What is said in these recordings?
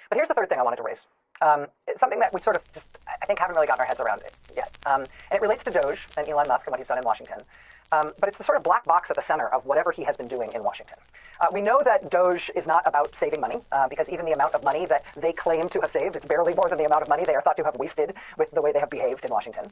But here's the third thing I wanted to raise. It's something that we sort of just, I think, haven't really gotten our heads around it yet. And it relates to DOGE and Elon Musk and what he's done in Washington. But it's the sort of black box at the center of whatever he has been doing in Washington. We know that DOGE is not about saving money, because even the amount of money that they claim to have saved, it's barely more than the amount of money they are thought to have wasted with the way they have behaved in Washington.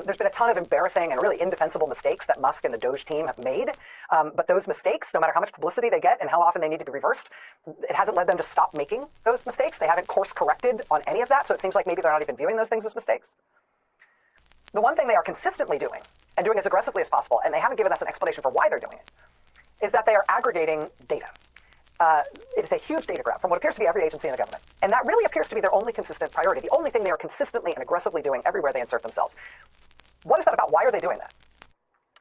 There's been a ton of embarrassing and really indefensible mistakes that Musk and the DOGE team have made. But those mistakes, no matter how much publicity they get and how often they need to be reversed, it hasn't led them to stop making those mistakes. They haven't course corrected on any of that, so it seems like maybe they're not even viewing those things as mistakes. The one thing they are consistently doing, and doing as aggressively as possible, and they haven't given us an explanation for why they're doing it, is that they are aggregating data. It is a huge data grab from what appears to be every agency in the government. And that really appears to be their only consistent priority, the only thing they are consistently and aggressively doing everywhere they insert themselves. What is that about? Why are they doing that?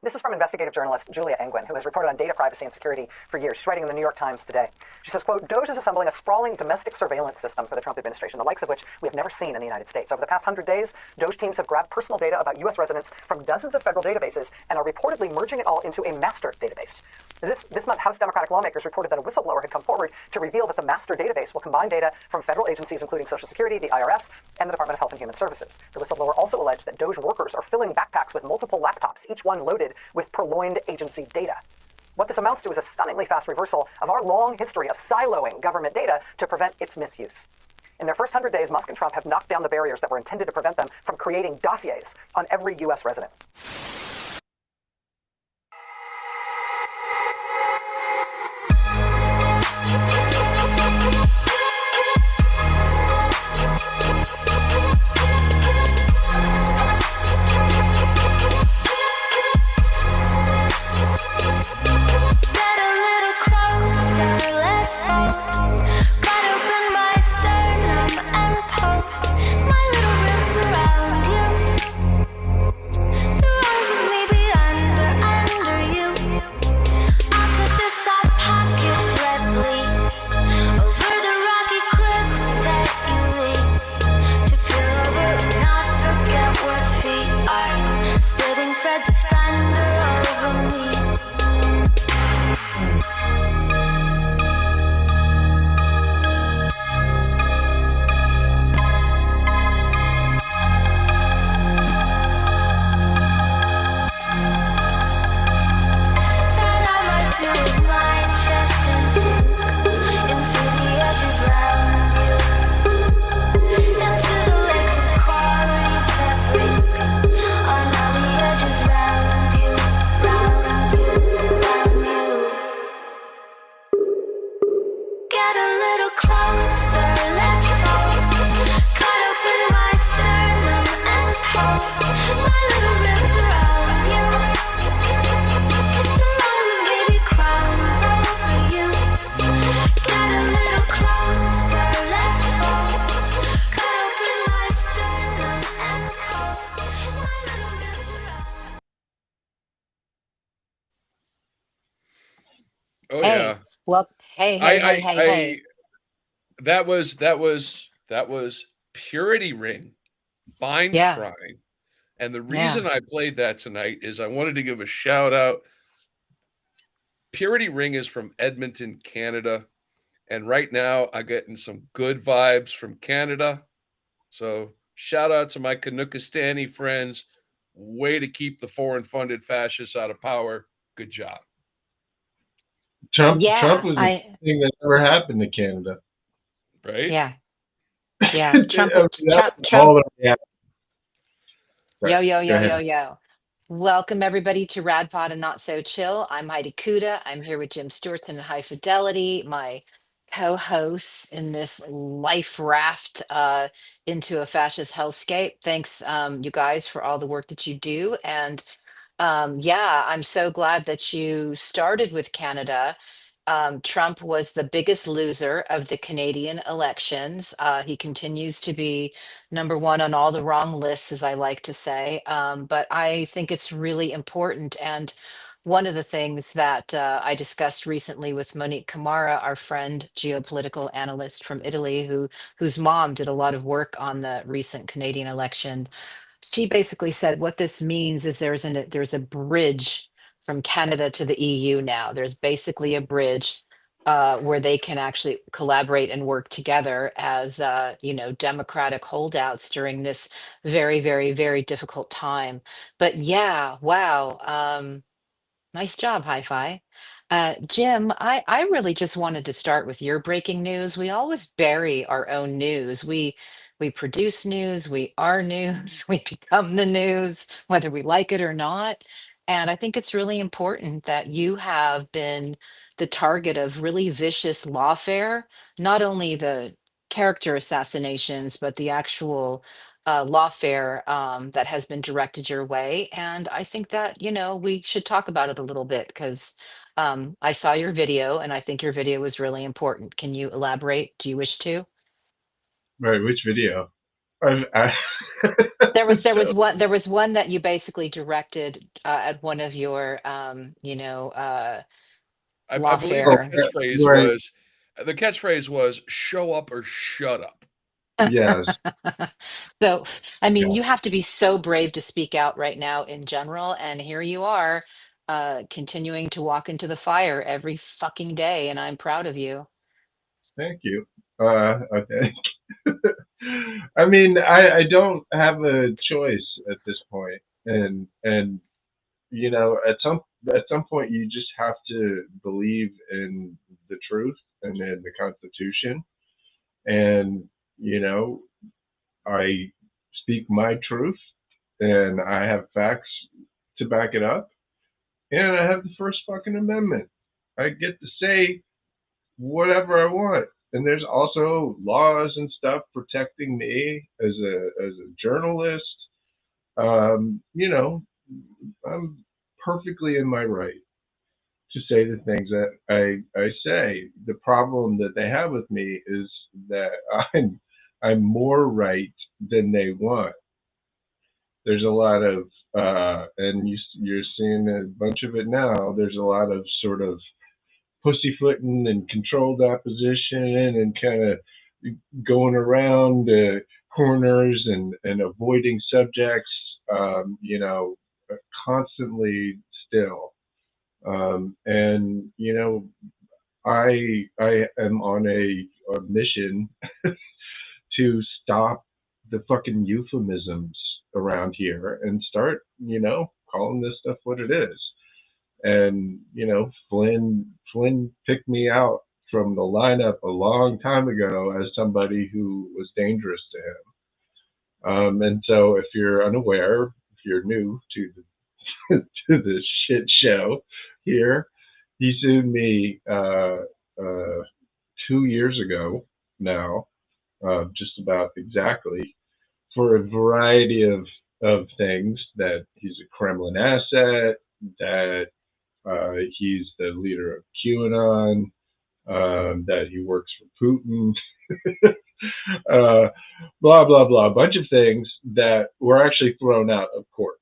This is from investigative journalist Julia Engwin, who has reported on data privacy and security for years. She's writing in the New York Times today. She says, quote, DOGE is assembling a sprawling domestic surveillance system for the Trump administration, the likes of which we have never seen in the United States. Over the past 100 days, DOGE teams have grabbed personal data about U.S. residents from dozens of federal databases and are reportedly merging it all into a master database. This month, House Democratic lawmakers reported that a whistleblower had come forward to reveal that the master database will combine data from federal agencies, including Social Security, the IRS, and the Department of Health and Human Services. The whistleblower also alleged that DOGE workers are filling backpacks with multiple laptops, each one loaded with purloined agency data. What this amounts to is a stunningly fast reversal of our long history of siloing government data to prevent its misuse. In their first 100 days, Musk and Trump have knocked down the barriers that were intended to prevent them from creating dossiers on every U.S. resident. Oh Hey, yeah. well, hey, I hey, hey, I hey, I hey. that was Purity Ring, Fine Yeah, Shrine. And the yeah. reason I played that tonight is I wanted to give a shout out. Purity Ring is from Edmonton, Canada. And right now I'm getting some good vibes from Canada. So shout out to my Canuckistani friends. Way to keep the foreign funded fascists out of power. Good job. Trump Yeah, was the thing that never happened to Canada. Right? yeah, yeah. I mean, Trump, that was all Trump. that we had. Sorry, Yo, yo, go yo, ahead. yo, yo. Welcome everybody to Radpod and Not So Chill. I'm Heidi Kuda. I'm here with Jim Stewartson and High Fidelity, my co-hosts in this life raft into a fascist hellscape. Thanks, you guys, for all the work that you do. And yeah, I'm so glad that you started with Canada. Trump was the biggest loser of the Canadian elections. He continues to be number one on all the wrong lists, as I like to say. But I think it's really important. And one of the things that I discussed recently with Monique Camara, our friend, geopolitical analyst from Italy, whose mom did a lot of work on the recent Canadian election, she basically said what this means is there's a bridge from Canada to the EU now. There's basically a bridge where they can actually collaborate and work together as democratic holdouts during this very, very, very difficult time. But yeah, wow. Nice job, Hi-Fi. Jim, I really just wanted to start with your breaking news. We always bury our own news. We produce news, we are news, we become the news, whether we like it or not. And I think it's really important that you have been the target of really vicious lawfare, not only the character assassinations, but the actual lawfare that has been directed your way. And I think that, we should talk about it a little bit because I saw your video and I think your video was really important. Can you elaborate? Do you wish to? Right, which video? I, There was one that you basically directed at one of your I believe oh, lawfare. right, the catchphrase was "show up or shut up." yes, So, I mean, yeah, you have to be so brave to speak out right now in general. And here you are, continuing to walk into the fire every fucking day. And I'm proud of you. thank you. Okay. I mean, I don't have a choice at this point, and at some point you just have to believe in the truth and in the Constitution, and you know, I speak my truth, and I have facts to back it up, and I have the First fucking Amendment. I get to say whatever I want. And there's also laws and stuff protecting me as a journalist. You know, I'm perfectly in my right to say the things that I say. The problem that they have with me is that I'm more right than they want. There's a lot of and you're seeing a bunch of it now. There's a lot of sort of pussyfooting and controlled opposition and kind of going around corners and avoiding subjects, constantly still. And I am on a mission to stop the fucking euphemisms around here and start, calling this stuff what it is. And Flynn picked me out from the lineup a long time ago as somebody who was dangerous to him. And so, if you're unaware, if you're new to the to the shit show here, he sued me 2 years ago now, just about exactly, for a variety of things. That he's a Kremlin asset, that he's the leader of QAnon, that he works for Putin, blah, blah, blah, a bunch of things that were actually thrown out of court.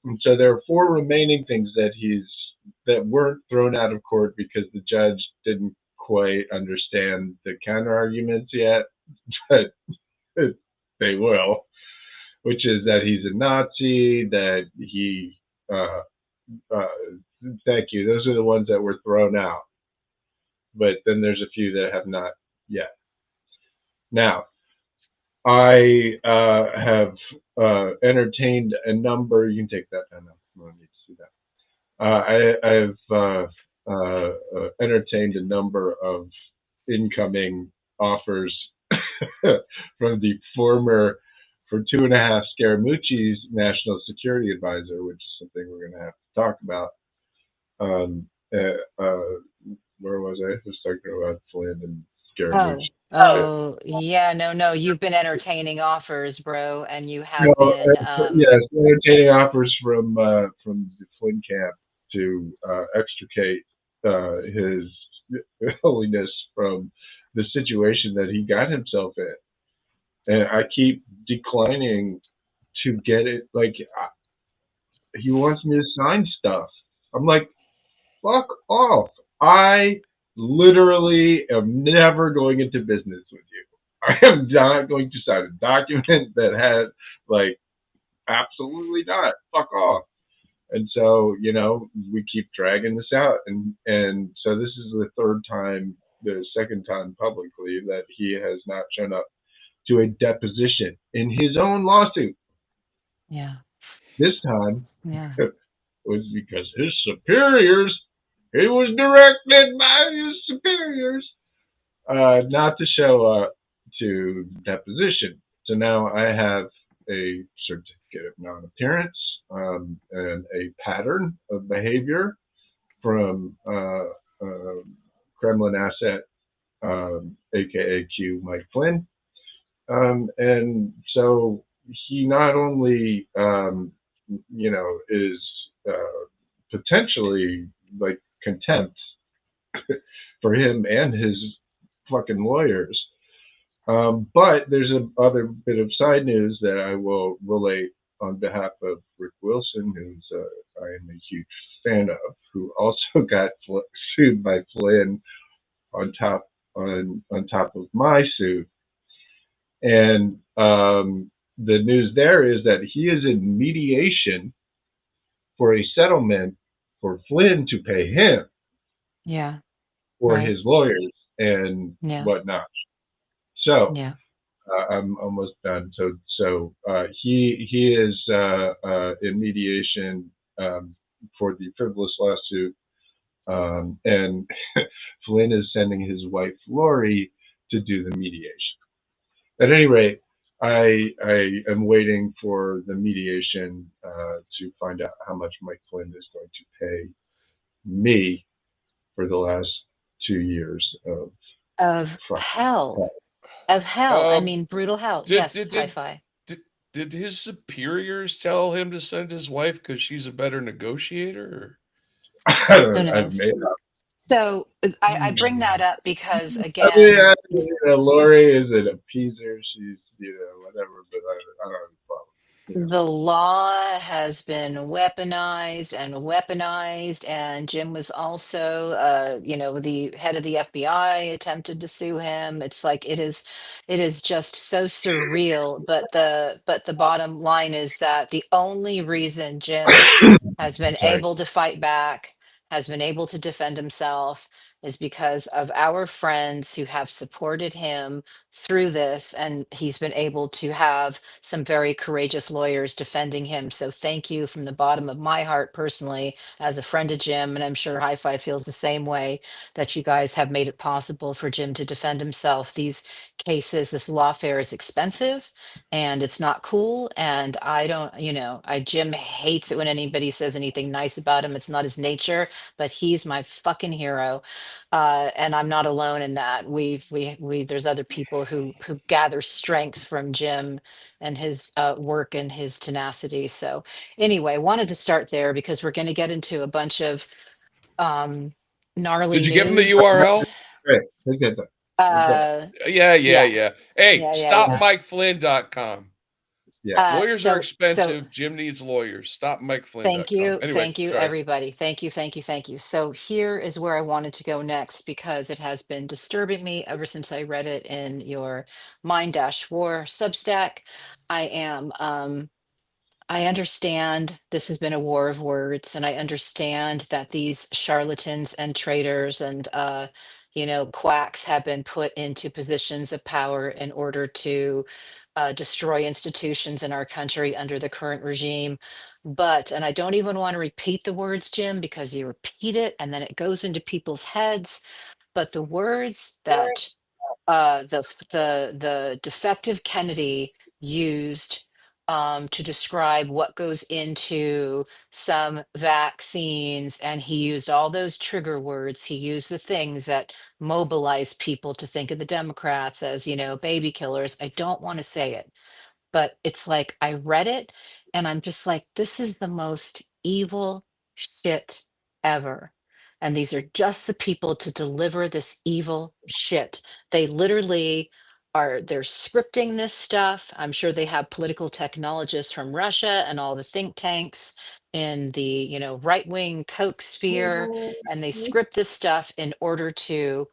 And so there are four remaining things that weren't thrown out of court because the judge didn't quite understand the counter arguments yet, but they will, which is that he's a Nazi, that he uh, thank you. Those are the ones that were thrown out. But then there's a few that have not yet. Now, I have entertained a number. You can take that down now. I don't need to see that. I've entertained a number of incoming offers from the former, for 2.5 Scaramucci's national security advisor, which is something we're going to have to talk about. Where was I? I was talking about Flynn and Scaramucci. Yeah, no, you've been entertaining offers, bro, and you No, have been yes, entertaining offers from the Flynn camp to extricate his holiness from the situation that he got himself in, and I keep declining to get it. Like, he wants me to sign stuff. I'm like, fuck off. I literally am never going into business with you. I am not going to sign a document that has, like, absolutely not. Fuck off. And so, we keep dragging this out. And so this is the second time publicly that he has not shown up to a deposition in his own lawsuit. Yeah. This time Yeah. was because his superiors, he was directed by his superiors not to show up to the deposition. So now I have a certificate of non-appearance and a pattern of behavior from Kremlin asset, aka Q Mike Flynn. And so he not only, is potentially like contempt for him and his fucking lawyers. But there's a other bit of side news that I will relate on behalf of Rick Wilson, who's I am a huge fan of, who also got sued by Flynn on top of my suit. And the news there is that he is in mediation for a settlement for Flynn to pay him Yeah. for Right. his lawyers and Yeah. whatnot. So Yeah. I'm almost done. So he is in mediation for the frivolous lawsuit, and Flynn is sending his wife Lori to do the mediation. At any rate, I am waiting for the mediation to find out how much Mike Flynn is going to pay me for the last 2 years of Of fucking hell. hell. Of hell. I Um, mean, brutal hell. did Yes, did did hi-fi. did, did his superiors tell him to send his wife because she's a better negotiator? I don't Who know. I've knows? made up. So I bring that up because I mean, again, Lori is an appeaser. She's, whatever, but I don't have a problem. the law has been weaponized and weaponized, and Jim was also, the head of the FBI attempted to sue him. It's like it is just so surreal. But the bottom line is that the only reason Jim has been Sorry. able to fight back, has been able to defend himself, is because of our friends who have supported him through this, and he's been able to have some very courageous lawyers defending him. So thank you from the bottom of my heart personally, as a friend of Jim, and I'm sure Hi Fi feels the same way, that you guys have made it possible for Jim to defend himself. These cases, this lawfare is expensive and it's not cool. And I don't, Jim hates it when anybody says anything nice about him. It's not his nature, but he's my fucking hero. And I'm not alone in that. There's other people who gather strength from Jim and his work and his tenacity. So anyway, wanted to start there because we're going to get into a bunch of gnarly Did you give him the news. URL? Great. We'll get that. Uh, Yeah. yeah, Hey, yeah, yeah, yeah. stopmikeflynn.com. Yeah. Lawyers are So expensive. Jim needs lawyers. thank Stopmikeflynn.com. you. Anyway, Thank you, sorry. everybody. Thank you, thank you, thank you. So here is where I wanted to go next because it has been disturbing me ever since I read it in your Mind Dash War Substack. I understand this has been a war of words, and I understand that these charlatans and traitors and quacks have been put into positions of power in order to destroy institutions in our country under the current regime. But, and I don't even want to repeat the words, Jim, because you repeat it and then it goes into people's heads. But the words that the defective Kennedy used to describe what goes into some vaccines, and he used all those trigger words. He used the things that mobilize people to think of the Democrats as, baby killers. I don't want to say it, but it's like I read it and I'm just like, this is the most evil shit ever. And these are just the people to deliver this evil shit. They literally they're scripting this stuff. I'm sure they have political technologists from Russia and all the think tanks in the, right-wing Koch sphere, and they script this stuff in order to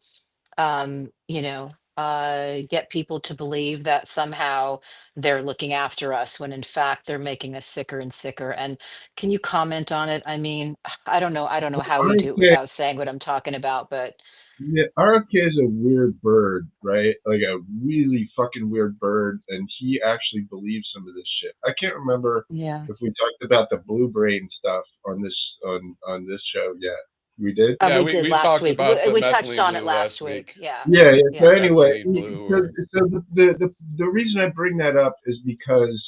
get people to believe that somehow they're looking after us when in fact they're making us sicker and sicker. And can you comment on it? I mean, I don't know how you do it RFK, without saying what I'm talking about, but yeah, RFK is a weird bird, right? Like a really fucking weird bird, and he actually believes some of this shit. I can't remember yeah. if we talked about the blue brain stuff on this show yet. We did. Yeah, We we, did we last talked week. about the We touched methylene on it blue last last week. week. Yeah. Yeah, yeah. So Yeah. anyway, Methylene blue, or so the reason I bring that up is because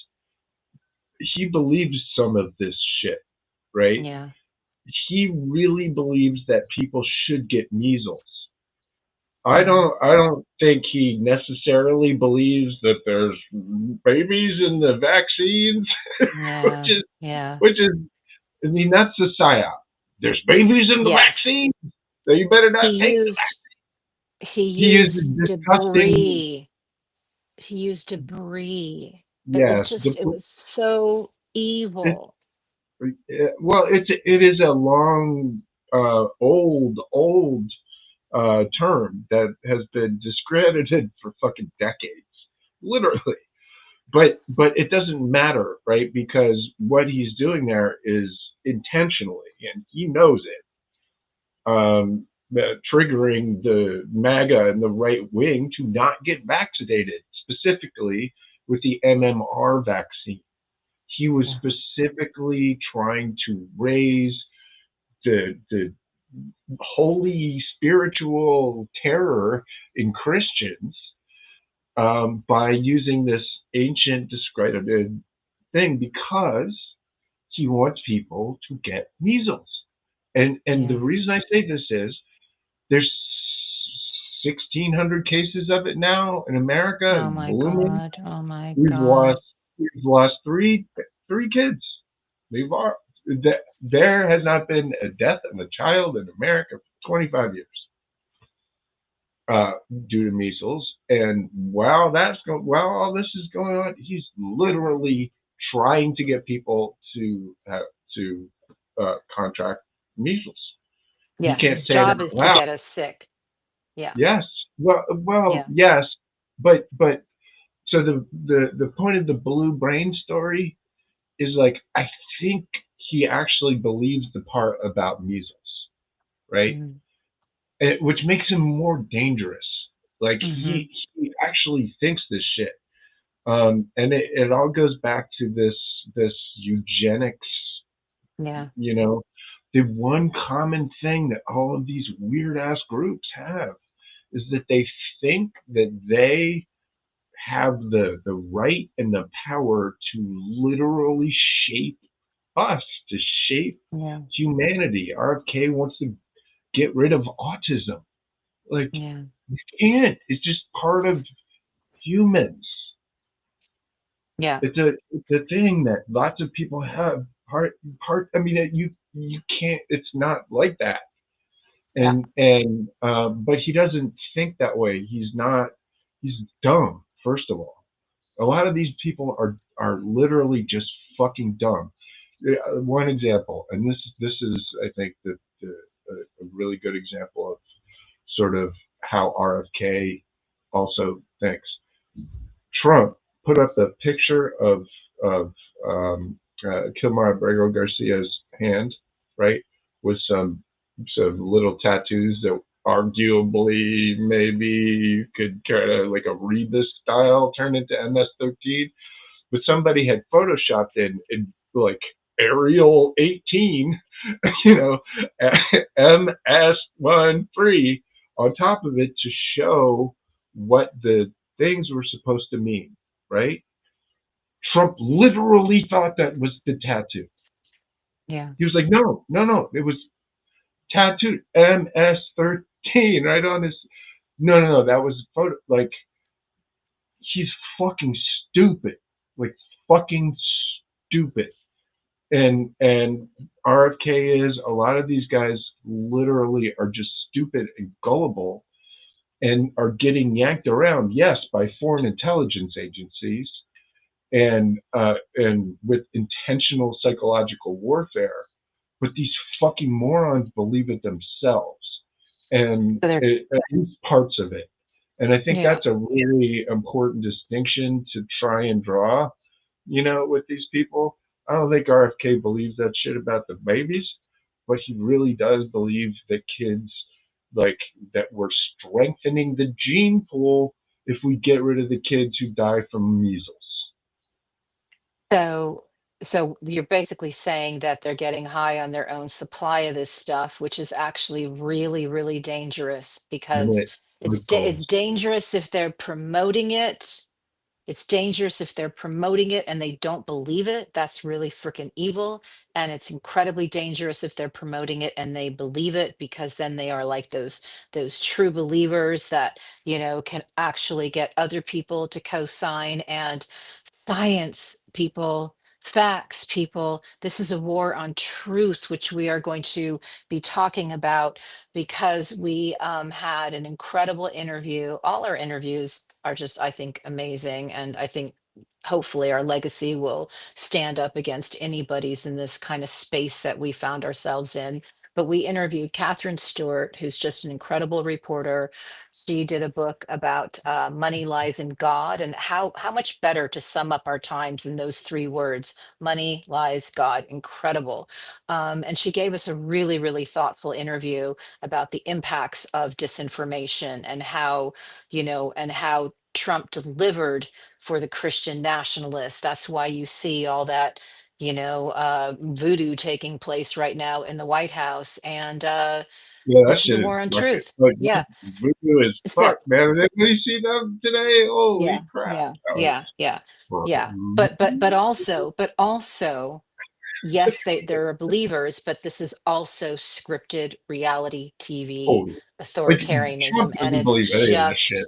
he believes some of this shit, right? Yeah. He really believes that people should get measles. Yeah. I don't think he necessarily believes that there's babies in the vaccines, which Yeah. is Yeah. which is I mean that's the psyop. There's babies in the Yes. vaccine, so you better He not take the used vaccine. he He uses used disgusting, debris. He used debris. It was yes. just it was so It, evil. well, it is a long, old term that has been discredited for fucking decades, literally. But it doesn't matter, right? Because what he's doing there is intentionally, and he knows it, triggering the MAGA and the right wing to not get vaccinated, specifically with the MMR vaccine. He was Yeah. specifically trying to raise the holy spiritual terror in Christians, by using this ancient discredited thing because he wants people to get measles. And the Yeah. reason I say this is there's 1,600 cases of it now in America Oh and my booming. God. Oh my We've God. lost we've lost three kids. We've are there has not been a death of a child in America for 25 years, uh, due to measles. And while all this is going on, he's literally trying to get people to contract measles. He Yeah. can't His say it job out is to loud. get us sick. Yeah. Yes. Well, Yeah. yes, but so the point of the blue brain story is like I think he actually believes the part about measles, right? Mm-hmm. Which makes him more dangerous. Like Mm-hmm. he actually thinks this shit, and it all goes back to this eugenics. Yeah. You know, the one common thing that all of these weird ass groups have is that they think that they have the right and the power to literally shape us, to shape Yeah. humanity. RFK wants to get rid of autism. Like, Yeah. you can't. It's just part of humans. Yeah. It's a thing that lots of people have. I mean, you can't. It's not like that. Yeah. But he doesn't think that way. He's not. He's dumb. First of all, a lot of these people are literally just fucking dumb. One example, and this is I think a really good example of sort of how RFK also thinks. Trump put up a picture of Kilmar Abrego Garcia's hand, right, with some little tattoos that arguably maybe you could kind of like a Rebus style turn into MS-13, but somebody had photoshopped in like Arial 18, you know, MS-13 on top of it to show what the things were supposed to mean, right? Trump literally thought that was the tattoo. Yeah. He was like, no, no, no, it was tattooed MS-13 right on his. No, no, no, that was photo. Like, he's fucking stupid, like fucking stupid. And RFK is a lot of these guys literally are just stupid and gullible and are getting yanked around, yes, by foreign intelligence agencies and with intentional psychological warfare, but these fucking morons believe it themselves, and So they're at least parts of it. And I think Yeah. that's a really important distinction to try and draw, with these people. I don't think RFK believes that shit about the babies, but he really does believe that kids, like, that we're strengthening the gene pool if we get rid of the kids who die from measles. So, so you're basically saying that they're getting high on their own supply of this stuff, which is actually really, really dangerous And because it it's ripples. dangerous if they're promoting it. It's dangerous if they're promoting it and they don't believe it. That's really freaking evil. And it's incredibly dangerous if they're promoting it and they believe it, because then they are like those true believers that, can actually get other people to co-sign. And science, people, facts, people. This is a war on truth, which we are going to be talking about, because we had an incredible interview. All our interviews are just, I think, amazing. And I think hopefully our legacy will stand up against anybody's in this kind of space that we found ourselves in. But we interviewed Katherine Stewart, who's just an incredible reporter. She did a book about money lies in God, and how much better to sum up our times in those three words: money lies God. Incredible. And she gave us a really, really thoughtful interview about the impacts of disinformation and how Trump delivered for the Christian nationalists. That's why you see all that, voodoo taking place right now in the White House. And Yeah, that this is a shit is war on fucking. truth. Like, Yeah. voodoo is So fuck, man. Did you see them today? yeah, Holy crap! yeah, That yeah, yeah, was. yeah. But also, yes, they're believers, but this is also scripted reality TV Holy. Like, Trump authoritarianism. And doesn't it's believe any of that shit.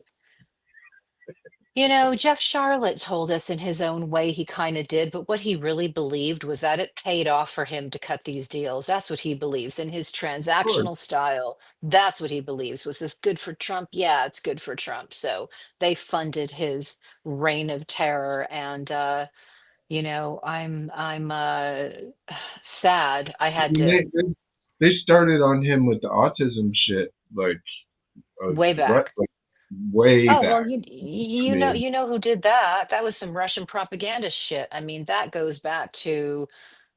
just, Jeff Charlotte told us in his own way he kind of did, but what he really believed was that it paid off for him to cut these deals. That's what he believes in his Of course. transactional style. That's what he believes. Was this good for Trump? Yeah, it's good for Trump. So they funded his reign of terror. And I'm sad. I I had mean, to they started on him with the autism shit, like, way back. like way Oh, well, back. you I you know mean, you know who did that. That was some Russian propaganda shit. I mean, that goes back to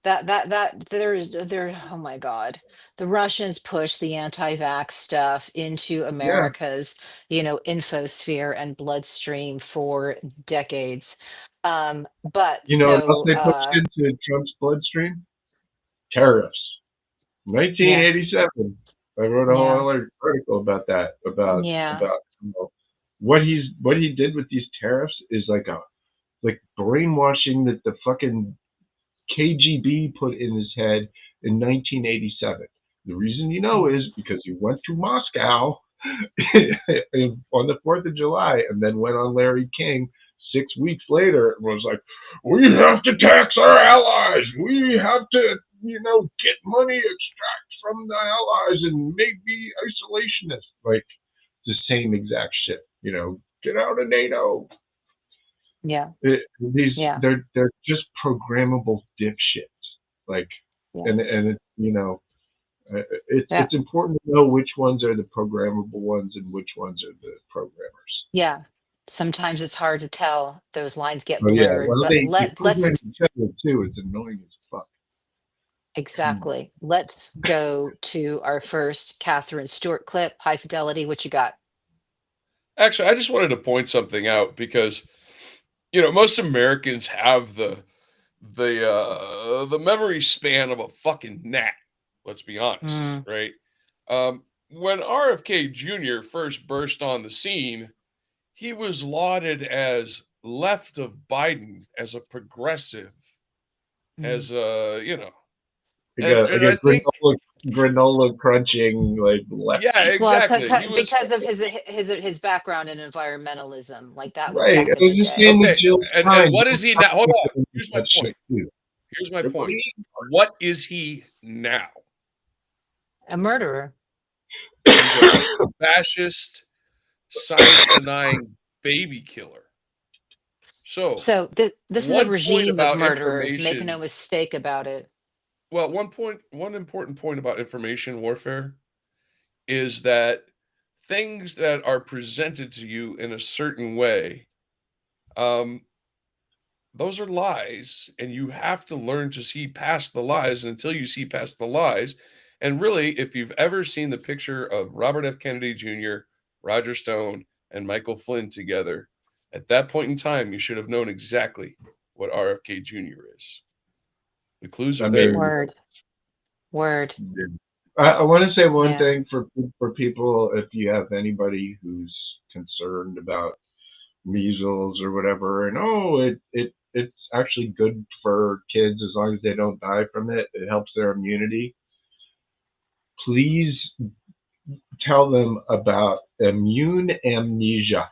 there oh my God. The Russians pushed the anti-vax stuff into yeah, America's, infosphere and bloodstream for decades. But what else so they pushed into Trump's bloodstream? Tariffs. yeah, 1987. I wrote a yeah, whole other article about that. yeah, About what he did with these tariffs is like brainwashing that the fucking KGB put in his head in 1987. The reason yeah, is because he went to Moscow on the 4th of July and then went on Larry King 6 weeks later and was like, we have to tax our allies. We have to, get money, extract from the allies and be isolationist. Like the same exact shit, get out of NATO. yeah, yeah, They're just programmable dipshits. Like, yeah, and yeah. it's important to know which ones are the programmable ones and which ones are the programmers. Yeah. Sometimes it's hard to tell. Those lines get Oh yeah, blurred, well but they let's program each other too. It's annoying as fuck. exactly. Let's go to our first Catherine Stewart clip. High Fidelity, what you got? Actually, I just wanted to point something out because most Americans have the memory span of a fucking gnat. Let's be honest, Mm, right? When RFK Jr. first burst on the scene, he was lauded as left of Biden, as a progressive, mm. as a Like and a I think granola crunching like yeah, lefty. Well, exactly. He was because of his background in environmentalism, like that was Right. I back in was the just saying day. to okay. Jill And Stein, what Jill is he now? Hold Stein on. got into Here's my that shit point. too. Here's my Like, what do point. you What is he now? A murderer. He's a fascist, science denying baby killer. So, So this is a one point regime of about murderers. Make no information, mistake about it. one important point about information warfare is that things that are presented to you in a certain way, those are lies, and you have to learn to see past the lies. And until you see past the lies, and really, if you've ever seen the picture of Robert F. Kennedy Jr., Roger Stone, and Michael Flynn together, at that point in time, you should have known exactly what RFK Jr. is. The clues I are there. mean, Word. I want to say one Yeah. thing for people, if you have anybody who's concerned about measles or whatever, and it's actually good for kids as long as they don't die from it. It helps their immunity. Please tell them about immune amnesia.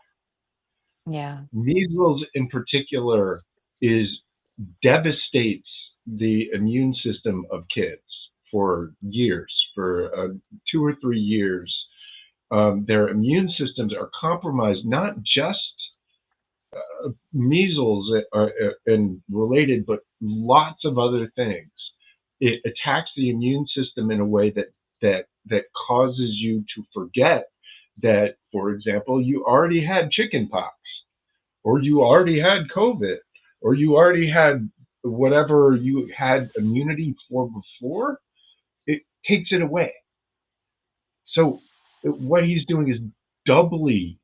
Yeah. Measles in particular devastates the immune system of kids for years, for 2 or 3 years. Their immune systems are compromised, not just measles and related, but lots of other things. It attacks the immune system in a way that causes you to forget that, for example, you already had chickenpox, or you already had COVID, or you already had whatever you had immunity for before. It takes it away. So what he's doing is doubly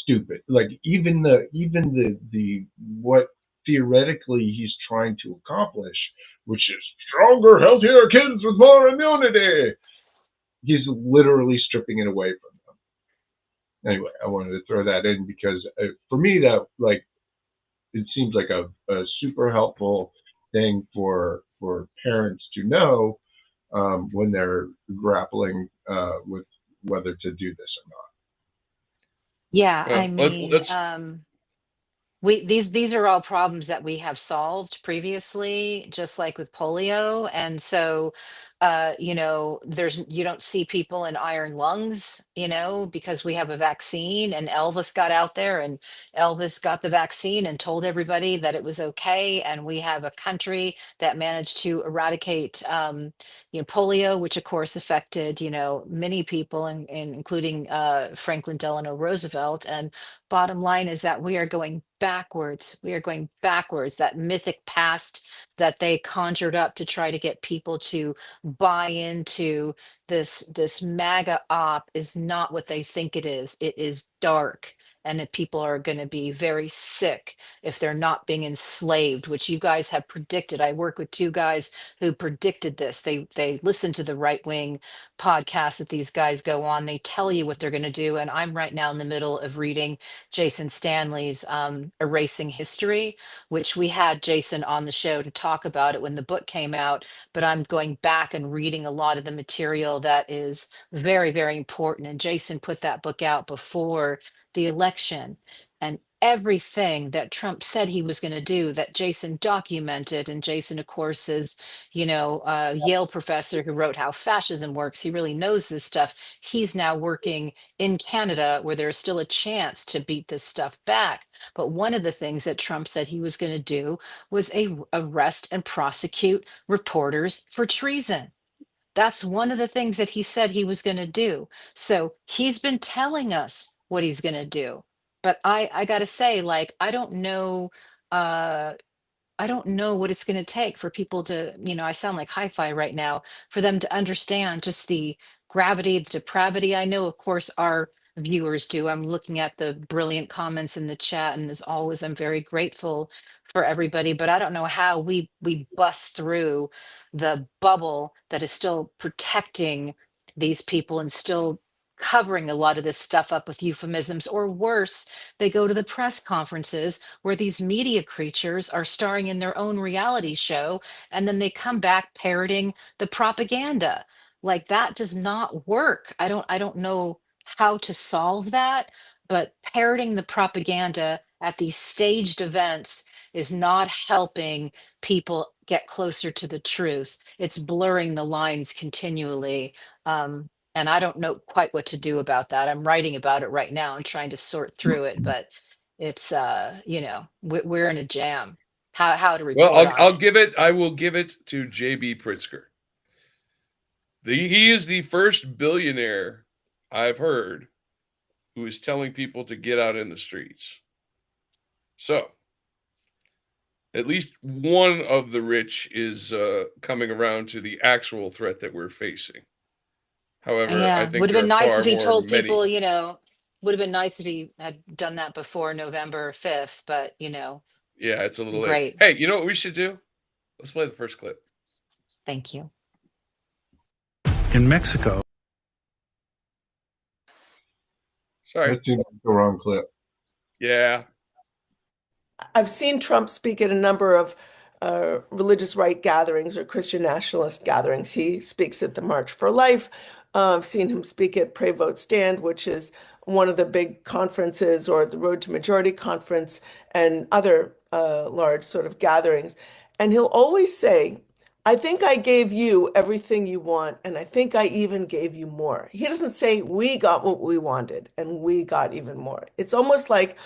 stupid. Like even the what theoretically he's trying to accomplish, which is stronger, healthier kids with more immunity. He's literally stripping it away from them. Anyway, I wanted to throw that in because for me that it seems like a super helpful thing for parents to know when they're grappling with whether to do this or not. Yeah, I Well, mean, let's these are all problems that we have solved previously, just like with polio. And so, you don't see people in iron lungs, because we have a vaccine. And Elvis got out there, and Elvis got the vaccine and told everybody that it was okay. And we have a country that managed to eradicate, polio, which of course affected, many people, including Franklin Delano Roosevelt. And bottom line is that we are going backwards. We are going backwards. That mythic past that they conjured up to try to get people to buy into this MAGA op is not what they think it is. It is dark. And that people are going to be very sick if they're not being enslaved, which you guys have predicted. I work with two guys who predicted this. They listen to the right wing podcasts that these guys go on. They tell you what they're going to do. And I'm right now in the middle of reading Jason Stanley's Erasing History, which we had Jason on the show to talk about it when the book came out. But I'm going back and reading a lot of the material that is very, very important. And Jason put that book out before the election. And everything that Trump said he was going to do, that Jason documented. And Jason, of course, is, a Yale professor who wrote How Fascism Works. He really knows this stuff. He's now working in Canada, where there's still a chance to beat this stuff back. But one of the things that Trump said he was going to do was arrest and prosecute reporters for treason. That's one of the things that he said he was going to do. So he's been telling us what he's going to do. But I got to say, like, uh, I don't know what it's going to take for people to, I sound like hi-fi right now, for them to understand just the gravity, the depravity. I know, of course, our viewers do. I'm looking at the brilliant comments in the chat, and as always, I'm very grateful for everybody, but I don't know how we bust through the bubble that is still protecting these people and still covering a lot of this stuff up with euphemisms, or worse, they go to the press conferences where these media creatures are starring in their own reality show, and then they come back parroting the propaganda. Like, that does not work. I don't know how to solve that, but parroting the propaganda at these staged events is not helping people get closer to the truth. It's blurring the lines continually. And I don't know quite what to do about that. I'm writing about it right now and trying to sort through it, but it's we're in a jam. How to well, report on it. I will give it to JB Pritzker. He is the first billionaire I've heard who is telling people to get out in the streets. So at least one of the rich is coming around to the actual threat that we're facing. However, I Yeah, think would have there been are nice far if he more told people, many. you know, would have been nice if he had done that before November 5th, but Yeah, it's a little late. great. Hey, you know what we should do? Let's play the first clip. Thank you. In Mexico. Sorry. That seems like the wrong clip. Yeah. I've seen Trump speak at a number of religious right gatherings or Christian nationalist gatherings. He speaks at the March for Life. I've seen him speak at Pray Vote Stand, which is one of the big conferences, or the Road to Majority conference, and other large sort of gatherings. And he'll always say, I think I gave you everything you want, and I think I even gave you more. He doesn't say we got what we wanted and we got even more. It's almost like,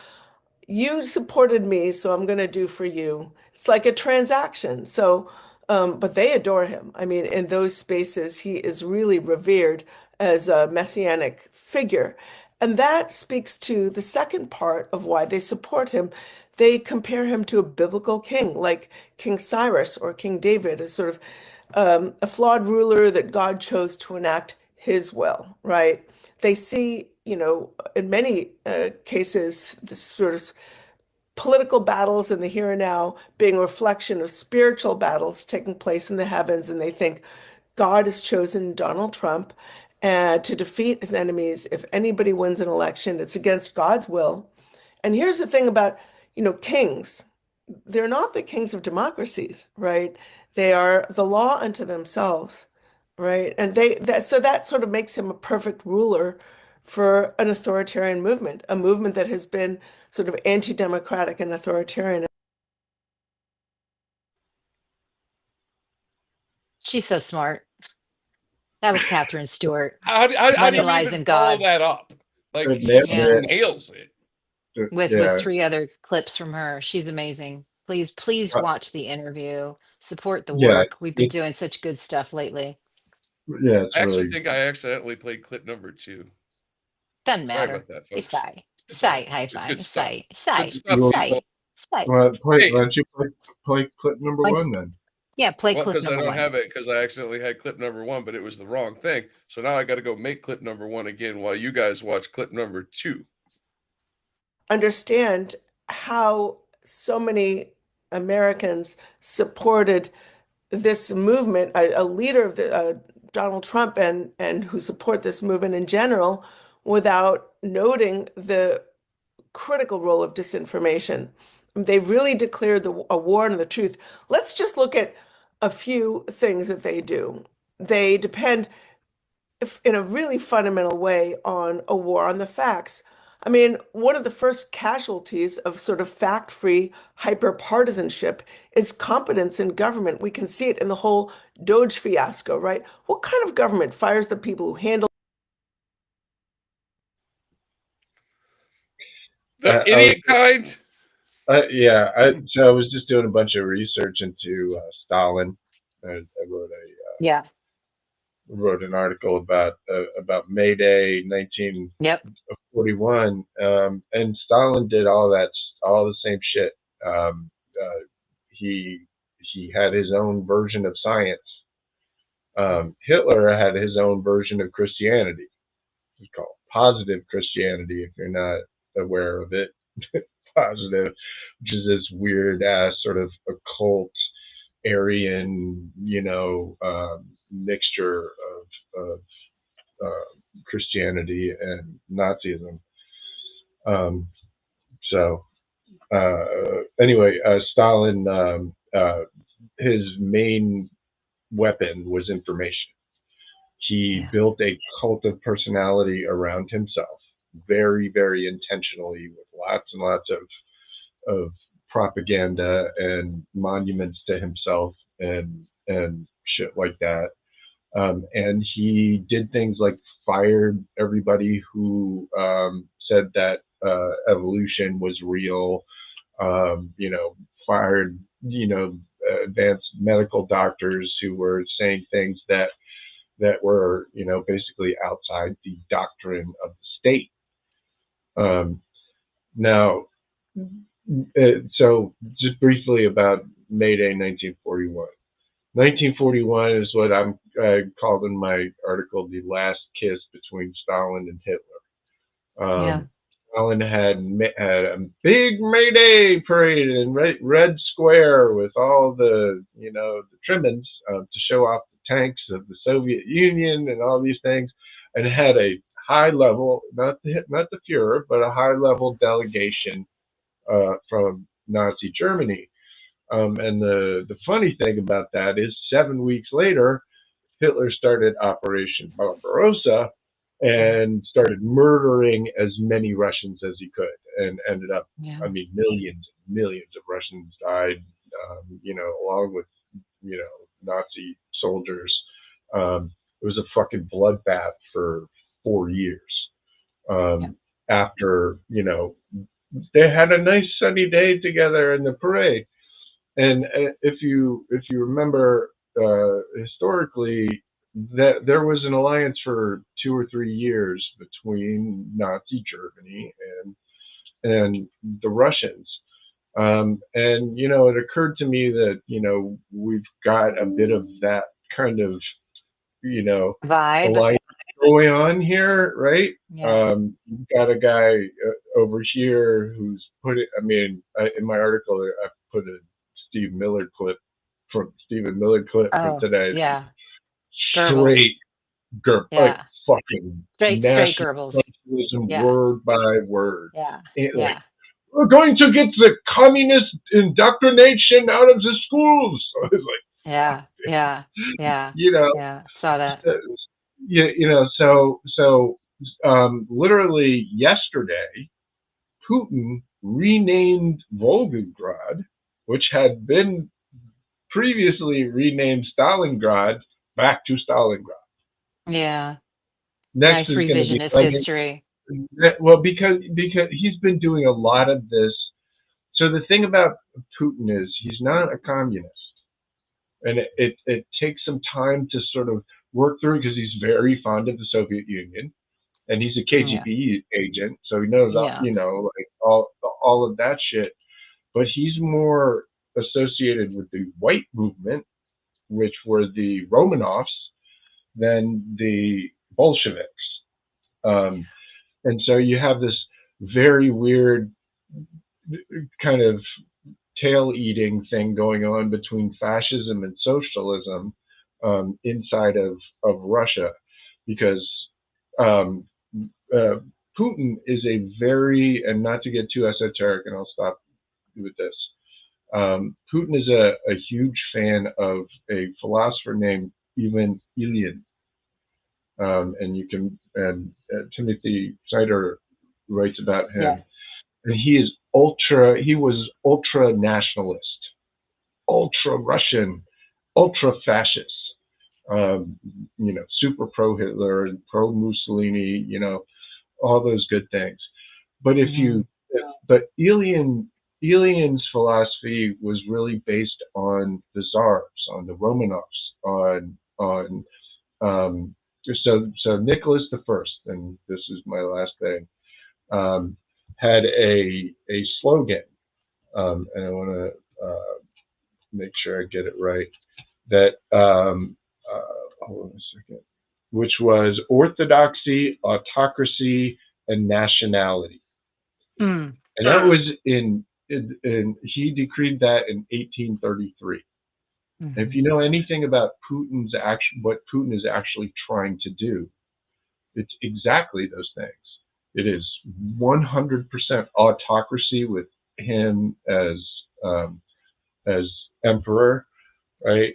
you supported me, so I'm going to do for you. It's like a transaction. So, but they adore him. I mean, in those spaces, he is really revered as a messianic figure. And that speaks to the second part of why they support him. They compare him to a biblical king, like King Cyrus or King David, as sort of a flawed ruler that God chose to enact his will, right? They see, in many cases, this sort of political battles in the here and now being a reflection of spiritual battles taking place in the heavens. And they think God has chosen Donald Trump to defeat his enemies. If anybody wins an election, it's against God's will. And here's the thing about, kings. They're not the kings of democracies, right? They are the law unto themselves, right? And so that sort of makes him a perfect ruler for an authoritarian movement, a movement that has been sort of anti-democratic and authoritarian. She's so smart. That was Katherine Stewart. How do Money you lies even in follow God. that up? Like, It she nailed just Yeah. it. nails it. With Yeah. 3 other clips from her. She's amazing. Please Uh, watch the interview. Support the Yeah. work. We've been It's doing such good stuff lately. yeah. It's I actually really think I accidentally played clip number 2. Doesn't Sorry matter. about that, It's folks. sight. It's all right. Sight, high It's good five. stuff. Sight. Good Sight. stuff, people. Sight. Sight. Why Hey, don't you play clip number Why don't one you- then? Yeah, play well, clip because I number don't 1. have it because I accidentally had clip number 1, but it was the wrong thing. So now I got to go make clip number 1 again while you guys watch clip number 2. Understand how so many Americans supported this movement, a leader of Donald Trump, and who support this movement in general, without noting the critical role of disinformation. They've really declared a war on the truth. Let's just look at a few things that they do. They depend in a really fundamental way on a war on the facts. I mean, one of the first casualties of sort of fact-free hyper-partisanship is competence in government. We can see it in the whole DOGE fiasco, right? What kind of government fires the people who handle The I was, idiot kind. yeah. So I was just doing a bunch of research into Stalin. I Yeah. wrote an article about May Day, 1941, Yep. and Stalin did all the same shit. Um, he had his own version of science. Hitler had his own version of Christianity. It's called positive Christianity, if you're not aware of it. Positive, which is this weird ass sort of occult Aryan, mixture of Christianity and Nazism. Um, so anyway, Stalin, his main weapon was information. He Yeah. built a cult of personality around himself, very, very intentionally, with lots and lots of propaganda and monuments to himself and shit like that. And he did things like fired everybody who said that evolution was real. Fired advanced medical doctors who were saying things that were basically outside the doctrine of the state. Now, so just briefly about May Day 1941. 1941 is what I called in my article the last kiss between Stalin and Hitler. Yeah. Stalin had a big May Day parade in Red Square with all the the trimmings to show off the tanks of the Soviet Union and all these things, and had a high level, not the Führer, but a high level delegation from Nazi Germany. And the funny thing about that is 7 weeks later, Hitler started Operation Barbarossa and started murdering as many Russians as he could, and ended up, I mean, millions and millions of Russians died, along with, Nazi soldiers. It was a fucking bloodbath for 4 years. After, they had a nice sunny day together in the parade. And if you remember, historically, that there was an alliance for 2 or 3 years between Nazi Germany and the Russians. And it occurred to me that we've got a bit of that kind of Vibe alliance going on here, right? Yeah. You've got a guy over here who's put it. I mean, in my article, I put a Stephen Miller clip from today. Yeah. Straight like Yeah. fucking Straight nationalism, Goebbels. Yeah. word by word. Yeah. Like, Yeah. we're going to get the communist indoctrination out of the schools. I was like, Yeah. Yeah. Yeah. you know, Yeah. Saw that. so literally yesterday, Putin renamed Volgograd, which had been previously renamed Stalingrad, back to Stalingrad. Yeah. Next Nice is going to be revisionist history. well, because he's been doing a lot of this. So the thing about Putin is he's not a communist, and it takes some time to sort of work through, because he's very fond of the Soviet Union, and he's a Yeah. KGB agent, so he knows Yeah. like all of that shit. But he's more associated with the white movement, which were the Romanovs, than the Bolsheviks. And so you have this very weird kind of tail-eating thing going on between fascism and socialism inside of Russia, because Putin is a very, and not to get too esoteric, and I'll stop with this, Putin is a huge fan of a philosopher named Ilyin. And you can, and Timothy Snyder writes about him. Yeah. And he was ultra nationalist, ultra Russian, ultra fascist, super pro Hitler and pro Mussolini, all those good things. But but Ilyin's philosophy was really based on the Tsars, on the Romanovs, on so Nicholas I, and this is my last thing, had a slogan, and I want to make sure I get it right, that hold on a second, which was orthodoxy, autocracy, and nationality. And that was in he decreed that in 1833. And if you know anything about what Putin is actually trying to do, it's exactly those things. It is 100% autocracy with him as emperor, right?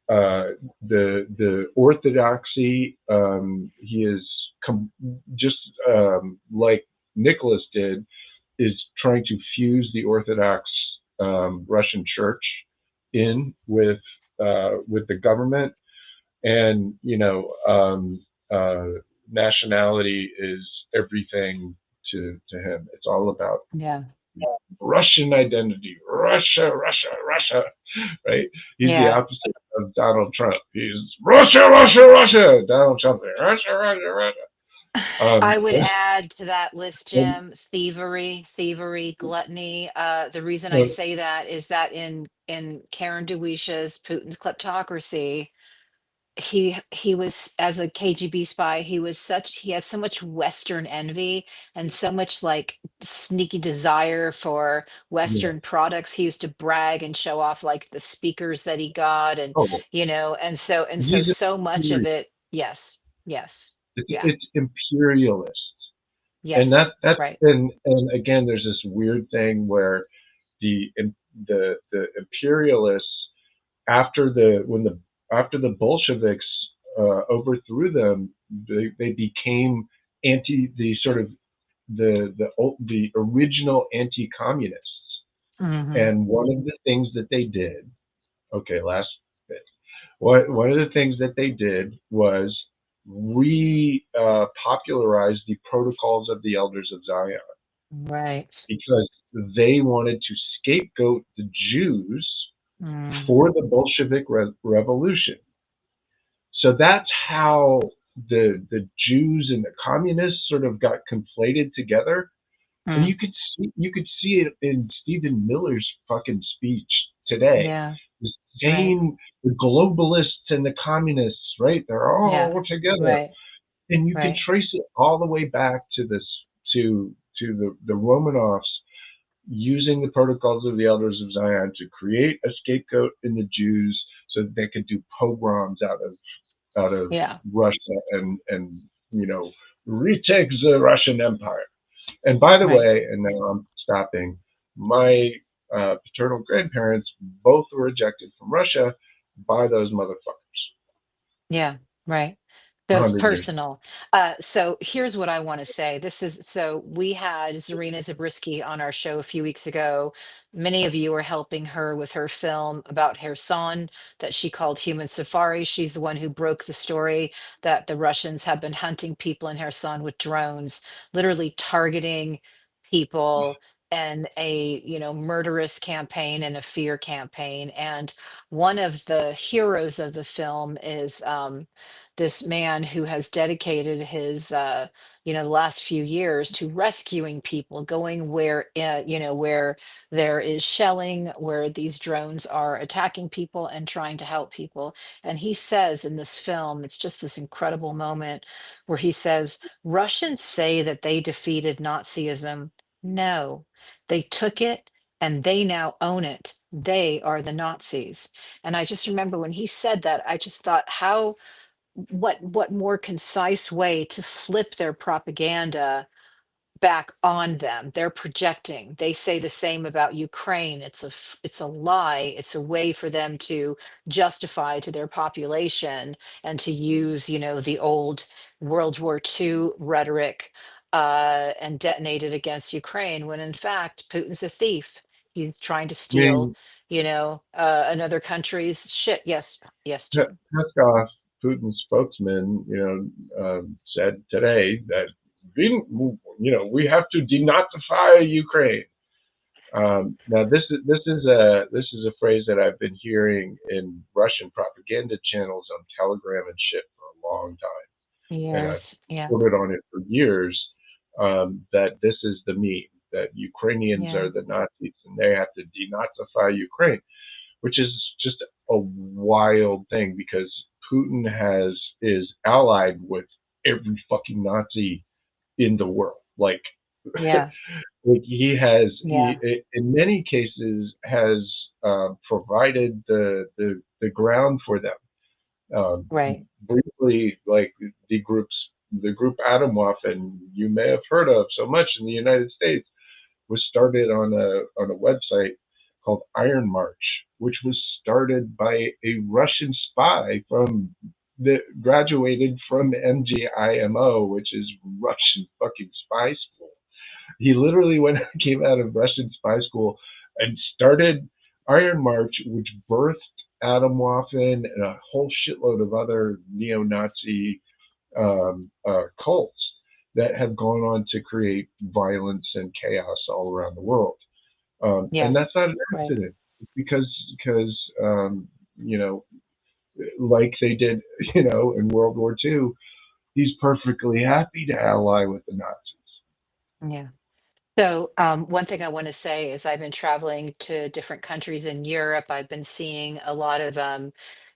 The orthodoxy, he is just like Nicholas did, is trying to fuse the Orthodox Russian Church in with the government, and nationality is everything to him. It's all about Russian identity, Russia, right? He's the opposite of Donald Trump. He's Russia. Donald Trump, Russia. I would Yes. add to that list, And, Jim, thievery, gluttony. The reason I uh, say that is that in Karen DeWeesh's Putin's Kleptocracy, he was, as a KGB spy, he had so much Western envy and so much like sneaky desire for yeah. Western products. He used to brag and show off like the speakers that he got, and Oh, and so he's a, so much of it. Yes, yes, yeah, it's imperialist. And yes, that's right. and again, there's this weird thing where the the imperialists, after the Bolsheviks overthrew them, they became the sort of the original anti-communists. Hmm. And one of the things that they did, okay, last bit. One of the things that they did was popularize the protocols of the elders of Zion, Right. because they wanted to scapegoat the Jews Mm, for the Bolshevik revolution. So that's how the Jews and the communists sort of got conflated together. And mm, you could see it in Stephen Miller's fucking speech today. yeah. The Right. same, the globalists and the communists, right? They're Yeah. all together, Right. and you can Right. trace it all the way back to the Romanovs using the protocols of the elders of Zion to create a scapegoat in the Jews so that they could do pogroms out of Yeah. Russia and retake the Russian Empire. And by the Right. way, and now I'm stopping, my paternal grandparents both were ejected from Russia by those motherfuckers Yeah, right. So it's 100 years personal. So here's what I want to say. So we had Zarina Zabriskie on our show a few weeks ago. Many of you are helping her with her film about Kherson that she called Human Safari. She's the one who broke the story that the Russians have been hunting people in Kherson with drones, literally targeting people, and a murderous campaign and a fear campaign. And one of the heroes of the film is this man who has dedicated his the last few years to rescuing people, going where where there is shelling, where these drones are attacking people, and trying to help people. And he says in this film, it's just this incredible moment where he says, Russians say that they defeated Nazism. No, they took it and they now own it. They are the Nazis. And I just remember when he said that, I just thought, how, what more concise way to flip their propaganda back on them. They're projecting. They say the same about Ukraine. It's a lie. It's a way for them to justify to their population and to use, the old World War II rhetoric, and detonate it against Ukraine, when in fact Putin's a thief. He's trying to I steal, mean, another country's shit. Yes, yes, Jim. Peskov, Putin's spokesman, said today that we have to denazify Ukraine. Now this is a phrase that I've been hearing in Russian propaganda channels on Telegram and shit for a long time, and I've Years. Yeah. reported on it for years. That this is the meme, that Ukrainians Yeah. are the Nazis and they have to denazify Ukraine, which is just a wild thing because Putin is allied with every fucking Nazi in the world. Like, Yeah. like he Yeah. in many cases has provided the ground for them. Um, Right. Briefly, like the group Atomwaffen, you may have heard of so much in the United States, was started on a website called Iron March, which was started by a Russian spy that graduated from MGIMO, which is Russian fucking spy school. He literally came out of Russian spy school and started Iron March, which birthed Atomwaffen and a whole shitload of other neo-Nazi cults that have gone on to create violence and chaos all around the world. And Yeah. that's not an Right. accident, because you know, like they did, in World War II, he's perfectly happy to ally with the Nazis. Yeah. So one thing I want to say is I've been traveling to different countries in Europe. I've been seeing a lot of,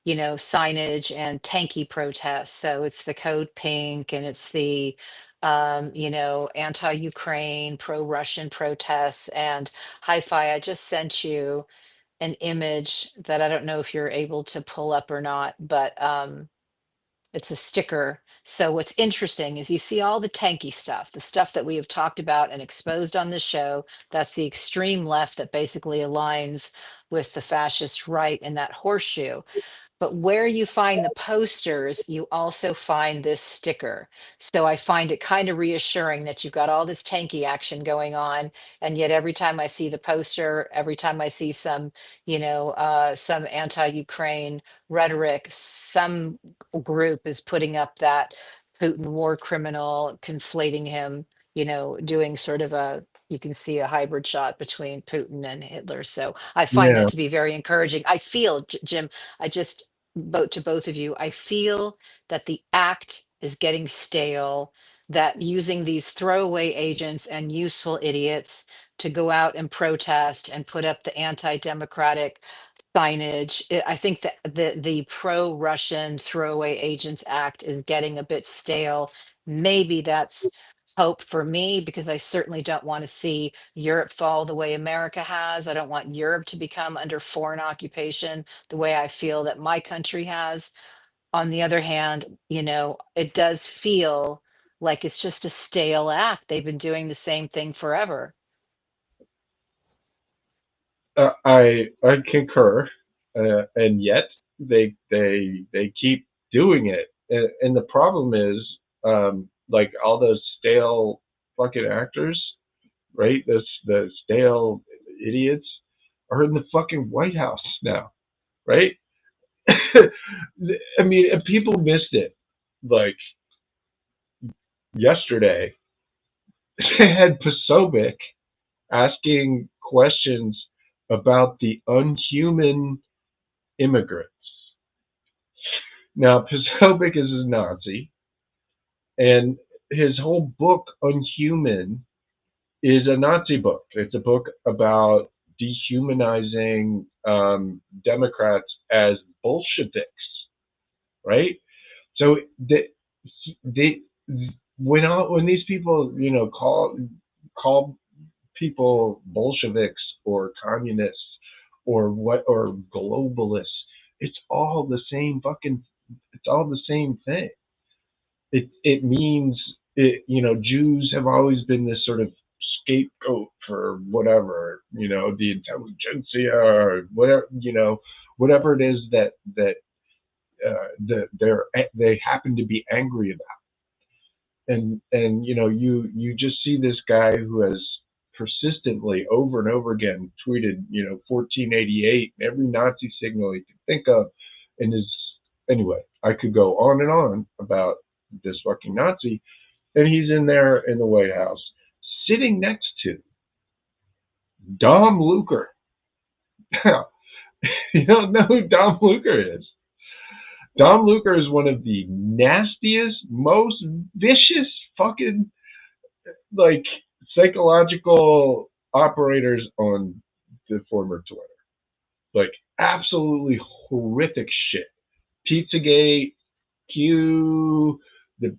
signage and tanky protests. So it's the code pink and it's the, anti-Ukraine, pro-Russian protests. And Hi-Fi, I just sent you an image that I don't know if you're able to pull up or not, but it's a sticker. So what's interesting is you see all the tanky stuff, the stuff that we have talked about and exposed on this show. That's the extreme left that basically aligns with the fascist right in that horseshoe. But where you find the posters, you also find this sticker. So I find it kind of reassuring that you've got all this tanky action going on. And yet every time I see the poster, every time I see some, some anti-Ukraine rhetoric, some group is putting up that Putin war criminal, conflating him, doing sort of you can see a hybrid shot between Putin and Hitler. So I find Yeah, that to be very encouraging. I feel, Jim, I just vote to both of you. I feel that the act is getting stale, that using these throwaway agents and useful idiots to go out and protest and put up the anti-democratic signage. I think that the pro-Russian throwaway agents act is getting a bit stale. Maybe that's hope for me because I certainly don't want to see Europe fall the way America has. I don't want Europe to become under foreign occupation the way I feel that my country has. On the other hand, it does feel like it's just a stale act. They've been doing the same thing forever. I concur, and yet they keep doing it, and the problem is, like all those stale fucking actors, right? The stale idiots are in the fucking White House now, right? I mean, if people missed it, like yesterday, they had Posobiec asking questions about the unhuman immigrants. Now, Posobiec is a Nazi, and his whole book, Unhuman, is a Nazi book. It's a book about dehumanizing Democrats as Bolsheviks, right? So they when these people call people Bolsheviks or communists or globalists, it's all the same fucking. It's all the same thing. It means Jews have always been this sort of scapegoat for whatever, the intelligentsia or whatever, whatever it is that they happen to be angry about. And you just see this guy who has persistently over and over again tweeted 1488, every Nazi signal he could think of, and is anyway. I could go on and on about this fucking Nazi, and he's in there in the White House sitting next to Dom Luker. You don't know who Dom Luker is? Dom Luker is one of the nastiest, most vicious fucking like psychological operators on the former Twitter. Like absolutely horrific shit. Pizzagate, Q, the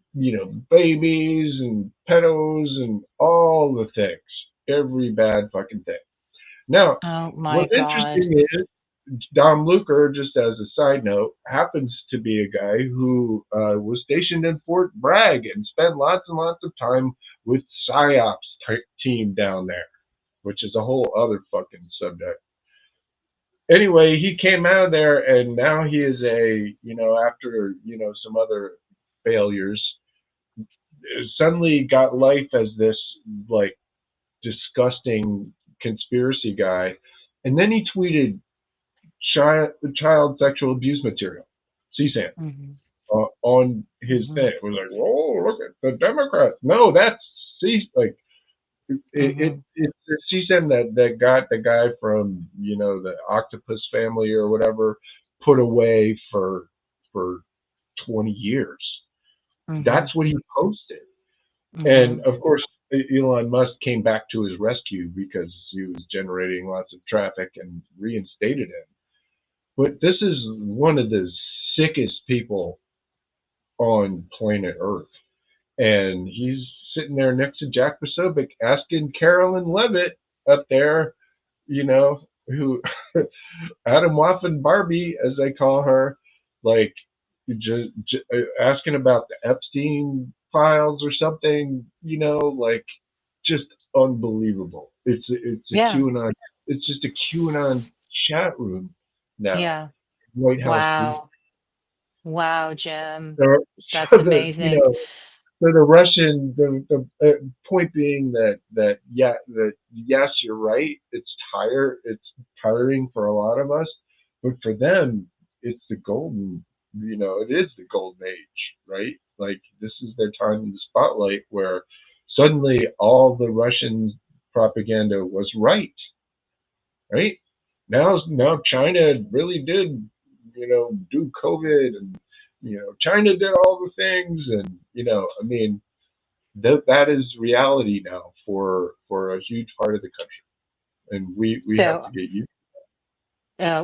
babies and pedos and all the things. Every bad fucking thing. Now, Oh my what's God. interesting is Dom Luker, just as a side note, happens to be a guy who was stationed in Fort Bragg and spent lots and lots of time with PSYOPs team down there, which is a whole other fucking subject. Anyway, he came out of there, and now he is after some other failures, suddenly got life as this like disgusting conspiracy guy, and then he tweeted child sexual abuse material, CSAM, Mhm, on his mhm, thing. It was like, oh, look at the Democrats. No, that's like mhm. it's the CSAM that got the guy from the octopus family or whatever put away for 20 years. Hmm. That's what he posted. Hmm. And of course, Elon Musk came back to his rescue because he was generating lots of traffic and reinstated him. But this is one of the sickest people on planet Earth. And he's sitting there next to Jack Posobiec asking Carolyn Levitt up there, you know, who Adam Waffen Barbie, as they call her, like asking about the Epstein files or something, you know, like just unbelievable. It's a Yeah. QAnon. It's just a QAnon chat room now. Yeah. White House. Wow. Wow, Jim. So, That's so the amazing. so the Russian the point being that yeah that yes you're right, it's tiring for a lot of us, but for them it's the golden, it is the golden age, right? Like this is their time in the spotlight where suddenly all the Russian propaganda was right. Now China really did, do COVID, and China did all the things, and I mean that is reality now for a huge part of the country, and we have So, to get used.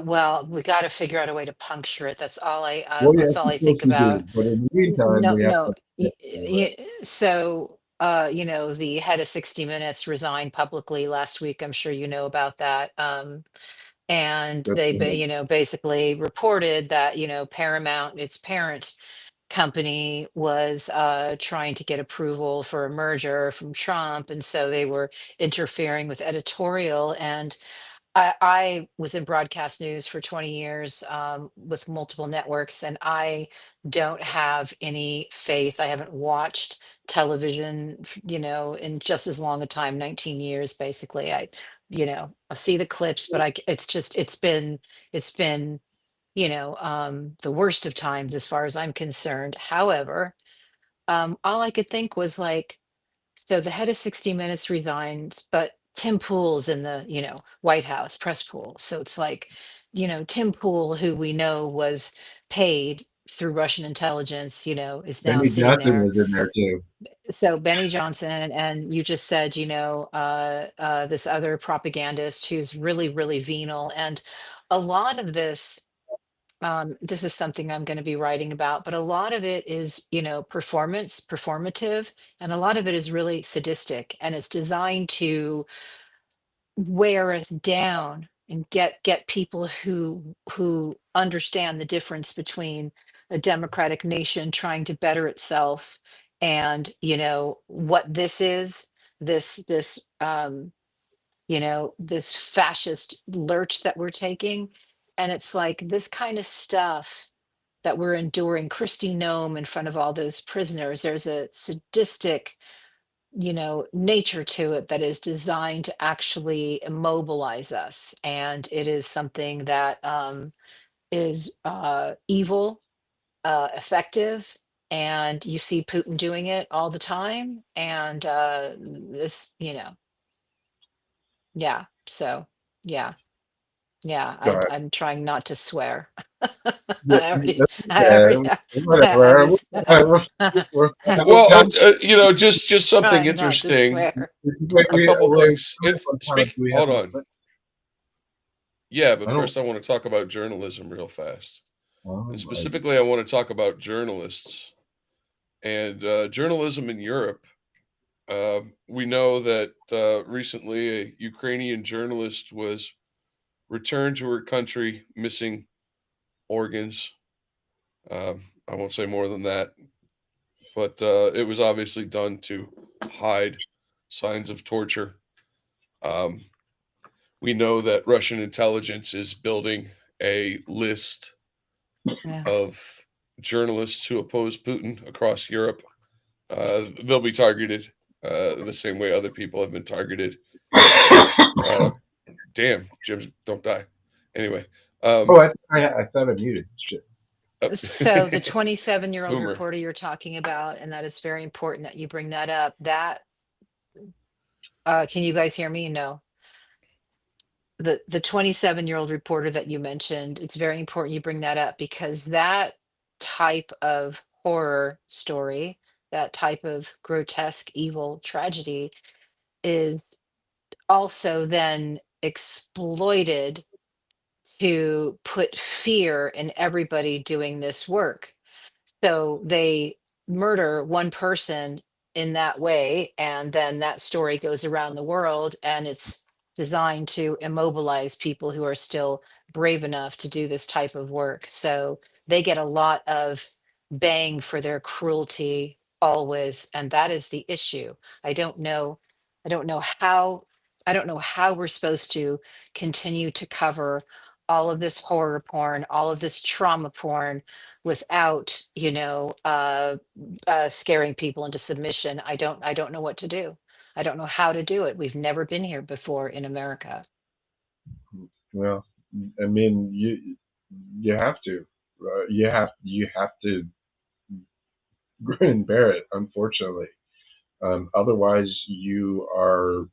well, we got to figure out a way to puncture it. That's all Well, yes, that's all of I course think we about. do, but in the meantime, No, we have to no. understand where So, the head of 60 Minutes resigned publicly last week. I'm sure you know about that. And that's they, going. basically reported that, Paramount, its parent company, was trying to get approval for a merger from Trump. And so they were interfering with editorial. And I was in broadcast news for 20 years, with multiple networks, and I don't have any faith. I haven't watched television, in just as long a time, 19 years, basically. I see the clips, but it's been, the worst of times as far as I'm concerned. However, all I could think was like, so the head of 60 Minutes resigns, but Tim Pool's in the, White House press pool. So it's like, Tim Pool, who we know was paid through Russian intelligence, is now Benny sitting Johnson there. was in there too. So Benny Johnson, and you just said, this other propagandist who's really, really venal. And a lot of this is something I'm going to be writing about, but a lot of it is, performative, and a lot of it is really sadistic, and it's designed to wear us down and get people who understand the difference between a democratic nation trying to better itself and, what this is, this this fascist lurch that we're taking. And it's like this kind of stuff that we're enduring. Christy Nome in front of all those prisoners. There's a sadistic, nature to it that is designed to actually immobilize us. And it is something that is evil, effective. And you see Putin doing it all the time. And this, yeah. So, yeah. Yeah, God, I'm trying not to swear. yeah, that's I okay. already, I Whatever. was We're Well, time. just something trying not to interesting. swear. A couple things. On time. Do we have Hold a on. limit? Yeah, I but don't. first I want to talk about journalism real fast. Oh And my. specifically, I want to talk about journalists and journalism in Europe. We know that recently a Ukrainian journalist was returned to her country missing organs. I won't say more than that, but it was obviously done to hide signs of torture. Um, we know that Russian intelligence is building a list Yeah. of journalists who oppose Putin across Europe. They'll be targeted the same way other people have been targeted. Uh, damn, Jim, don't die. Anyway, Oh, I thought I muted. Shit. So the 27-year-old boomer. reporter you're talking about, and that is very important that you bring that up. That can you guys hear me? No. The 27-year-old reporter that you mentioned, it's very important you bring that up because that type of horror story, that type of grotesque, evil tragedy is also then exploited to put fear in everybody doing this work. So they murder one person in that way, and then that story goes around the world, and it's designed to immobilize people who are still brave enough to do this type of work. So they get a lot of bang for their cruelty always, and that is the issue. I don't know. I don't know how. I don't know how we're supposed to continue to cover all of this horror porn, all of this trauma porn without, scaring people into submission. I don't know what to do. I don't know how to do it. We've never been here before in America. Well, I mean, you have to, you have to grin and bear it. Unfortunately, otherwise you are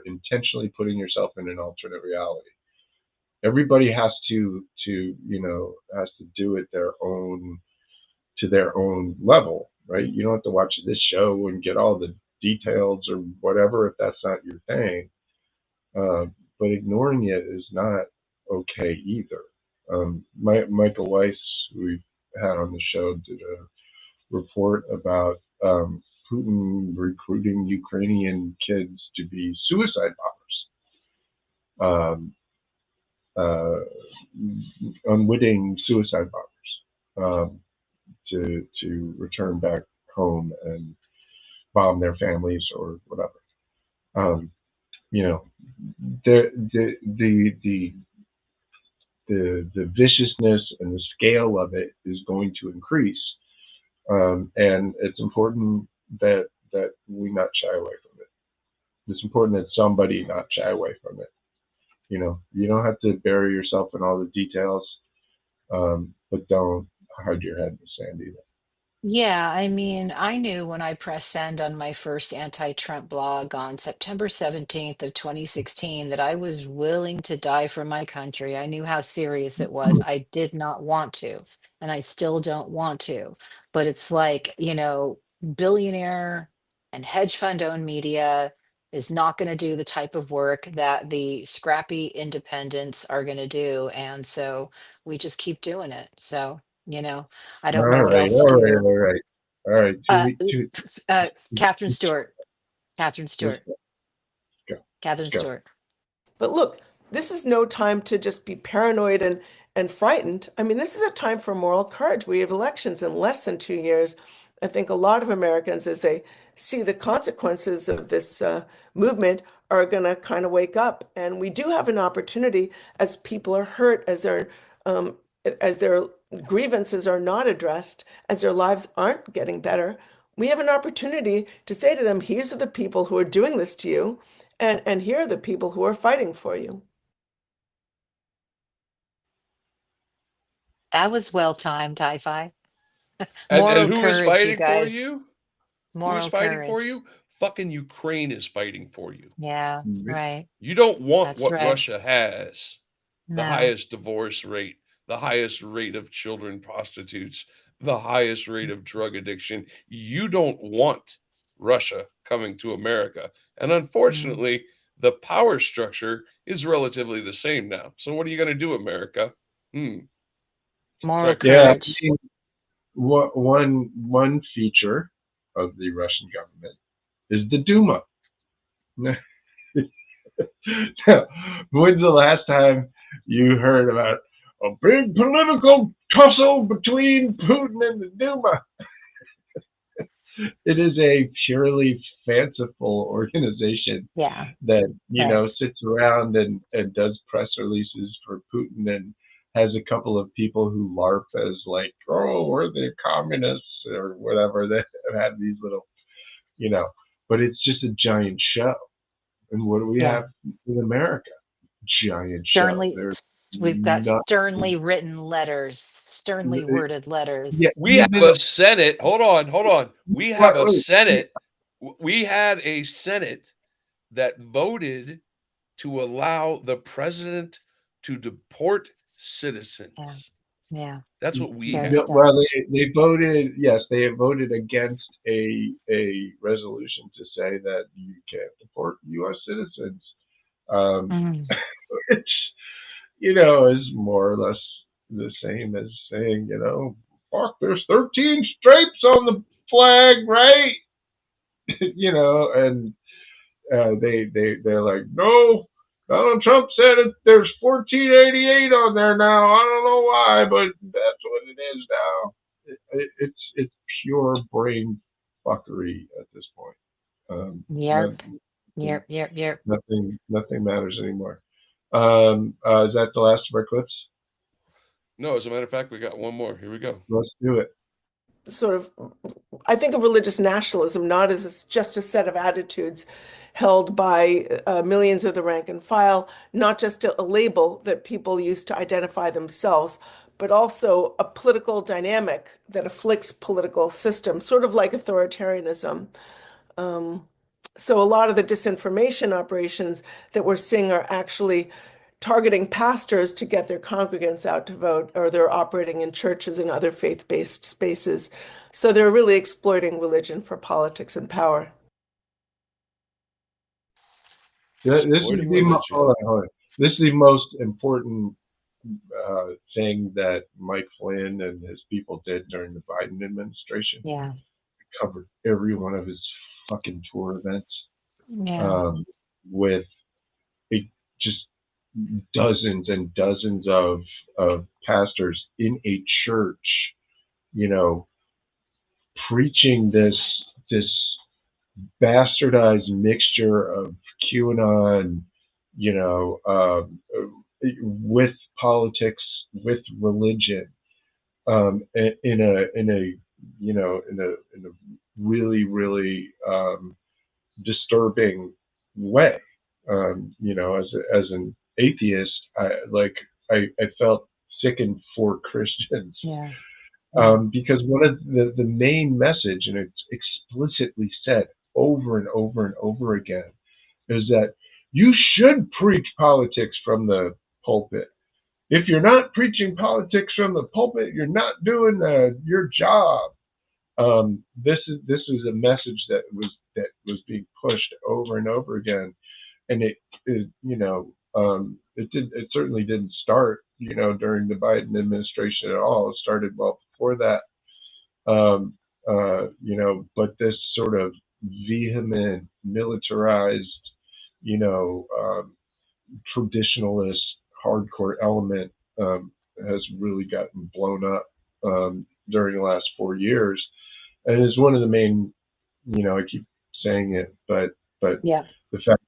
intentionally putting yourself in an alternate reality. Everybody has to has to do it to their own level, right? You don't have to watch this show and get all the details or whatever if that's not your thing. But ignoring it is not okay either. Michael Weiss, who we've had on the show, did a report about Putin recruiting Ukrainian kids to be suicide bombers, unwitting suicide bombers, to return back home and bomb their families or whatever. The viciousness and the scale of it is going to increase, and it's important that we not shy away from it. It's important that somebody not shy away from it. You don't have to bury yourself in all the details, but don't hide your head in the sand either. Yeah, I mean, I knew when I pressed send on my first anti-Trump blog on September 17th of 2016 that I was willing to die for my country. I knew how serious it was. I did not want to, and I still don't want to. But it's like, billionaire and hedge fund owned media is not going to do the type of work that the scrappy independents are going to do. And so we just keep doing it. So, I All don't know what right, else to all right, do. all right, all right. Uh, Catherine Stewart. Catherine Let's Stewart. go. Catherine Let's go. Stewart. But look, this is no time to just be paranoid and frightened. I mean, this is a time for moral courage. We have elections in less than 2 years. I think a lot of Americans, as they see the consequences of this movement, are going to kind of wake up. And we do have an opportunity as people are hurt, um, as their grievances are not addressed, as their lives aren't getting better. We have an opportunity to say to them, "These are the people who are doing this to you. And here are the people who are fighting for you." That was well timed, hi-fi. And Moral who is courage, you fighting for guys. you? Who is Moral fighting for courage. you? Fucking Ukraine is fighting for you. Yeah, right. You don't want That's what right. Russia has. The No. highest divorce rate, the highest rate of children prostitutes, the highest rate of drug addiction. You don't want Russia coming to America. And Mm. unfortunately, the power structure is relatively the same now. So what are you going to do, America? Moral Try Yeah, I courage. mean, one feature of the Russian government is the Duma. When's the last time you heard about a big political tussle between Putin and the Duma? It is a purely fanciful organization Yeah, that right. sits around and does press releases for Putin and has a couple of people who LARP as like, oh, we're the communists or whatever. They have these little, but it's just a giant show. And what do we Yeah. have in America? Giant show. Sternly, There's we've got nothing. sternly written letters, sternly worded Yeah, letters. We have even a Senate. Hold on, hold on. We have a wait, Senate. We had a Senate that voted to allow the president to deport Yeah. citizens. Yeah. That's what we Fair have. stuff. Well, they voted, yes, they have voted against a resolution to say that you can't deport U.S. citizens, Mm. which, you know, is more or less the same as saying, you know, fuck, there's 13 stripes on the flag, right? You know, and they're like, no, Donald Trump said there's 1488 on there now. I don't know why, but that's what it is now. It's pure brain fuckery at this point. Yep. Yep. Nothing matters anymore. Is that the last of our clips? No, as a matter of fact, we got one more. Here we go. Let's do it. Sort of, I think of religious nationalism not as just a set of attitudes held by millions of the rank and file, not just a label that people use to identify themselves, but also a political dynamic that afflicts political systems, sort of like authoritarianism. So a lot of the disinformation operations that we're seeing are actually targeting pastors to get their congregants out to vote, or they're operating in churches and other faith-based spaces. So they're really exploiting religion for politics and power. Exploiting religion. Hold on. This is the most important thing that Mike Flynn and his people did during the Biden administration. Yeah. Covered every one of his fucking tour events. Yeah. With just dozens and dozens of pastors in a church, you know, preaching this bastardized mixture of QAnon, you know, with politics, with religion, in a really disturbing way. You know, as an atheist, I felt sickened for Christians. Yeah. Because one of the main message, and it's explicitly said over and over and over again, is that you should preach politics from the pulpit. If you're not preaching politics from the pulpit, you're not doing your job. This is a message that was being pushed over and over again, and it you know, it certainly didn't start, you know, during the Biden administration at all. It started well before that. You know, but this sort of vehement, militarized, you know, traditionalist, hardcore element has really gotten blown up during the last 4 years, and is one of the main, you know, I keep saying it, but Yeah. the fact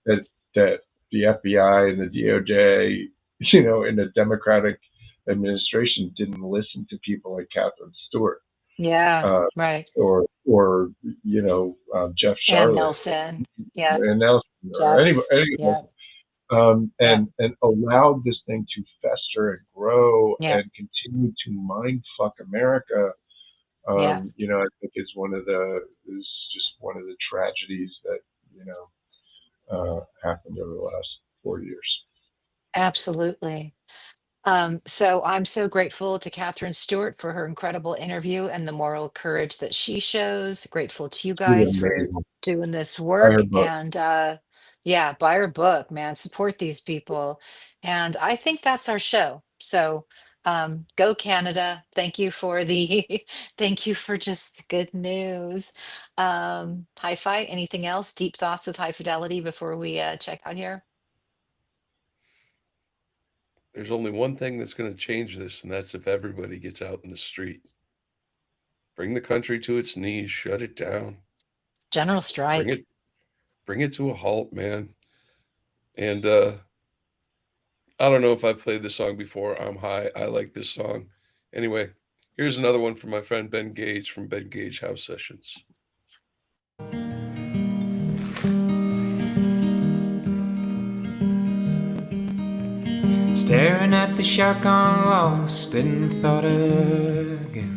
that the FBI and the DOJ, you know, in the Democratic administration didn't listen to people like Katherine Stewart. Yeah. Right. Or you know, Jeff And Charlotte, Nelson. Yeah. and Nelson, or Jeff. anybody, Yeah. and allowed this thing to fester and grow Yeah. and continue to mind fuck America. Yeah. You know, I think is just one of the tragedies that, you know, happened over the last 4 years. Absolutely. So I'm so grateful to Katherine Stewart for her incredible interview and the moral courage that she shows. Grateful to you guys for doing this Buy her work. book. And yeah, buy her book, man. Support these people. And I think that's our show. So go Canada. Thank you for the thank you for just the good news. Hi-Fi, anything else? Deep thoughts with high fidelity before we check out here? There's only one thing that's going to change this, and that's if everybody gets out in the street. Bring the country to its knees, shut it down. General strike. Bring it to a halt, man. And I don't know if I've played this song before. I'm high. I like this song. Anyway, here's another one from my friend Ben Gage from Ben Gage House Sessions. Staring at the shark on Lost in thought again.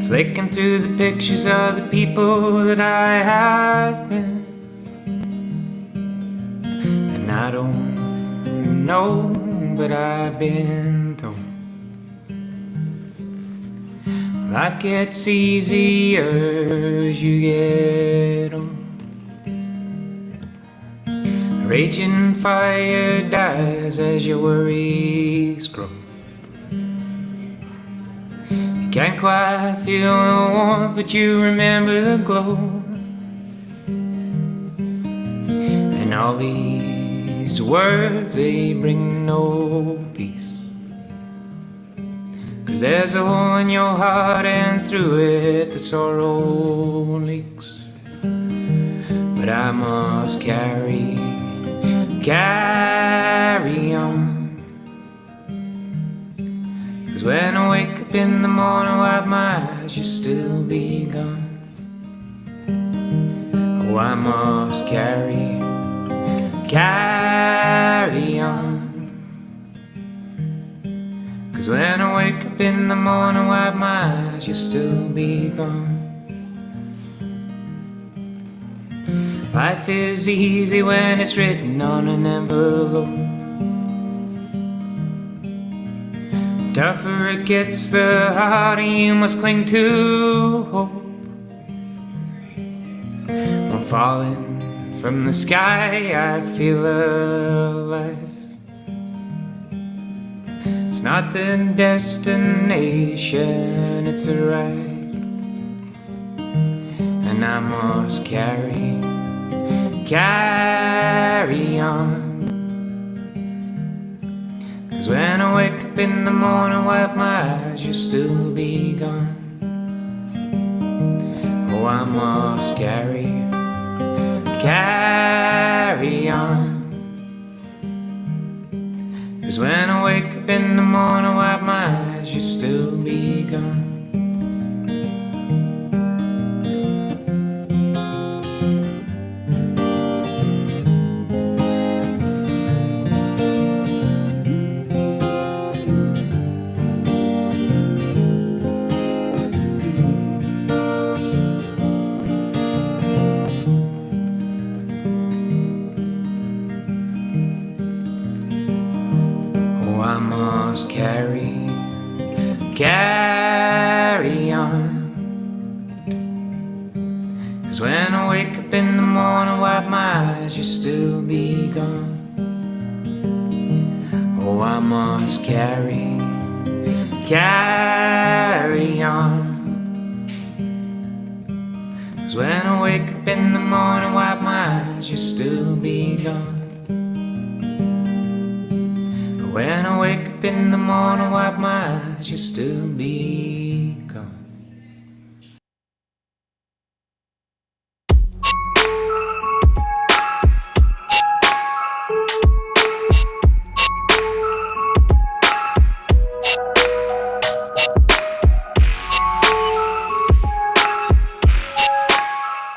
Flicking through the pictures of the people that I have been. And I don't know wrong, but I've been told life gets easier as you get old. A raging fire dies as your worries grow. You can't quite feel the warmth, but you remember the glow. And all these words, they bring no peace. 'Cause there's a hole in your heart, and through it the sorrow leaks. But I must carry on. 'Cause when I wake up in the morning, wipe my eyes, you'll still be gone. Oh, I must carry on. 'Cause when I wake up in the morning, wipe my eyes, you'll still be gone. Life is easy when it's written on an envelope. Tougher it gets, the harder you must cling to hope. When falling from the sky, I feel alive. It's not the destination, it's a ride. And I must carry on. 'Cause when I wake up in the morning, wipe my eyes, you'll still be gone. Oh, I must carry on. 'Cause when I wake up in the morning, wipe my eyes, you'll still be gone. Carry on. 'Cause when I wake up in the morning, wipe my eyes, you'll still be gone. Oh, I must carry on. 'Cause when I wake up in the morning, wipe my eyes, you'll still be gone. When I wake up in the morning, wipe my eyes, you'll still be gone.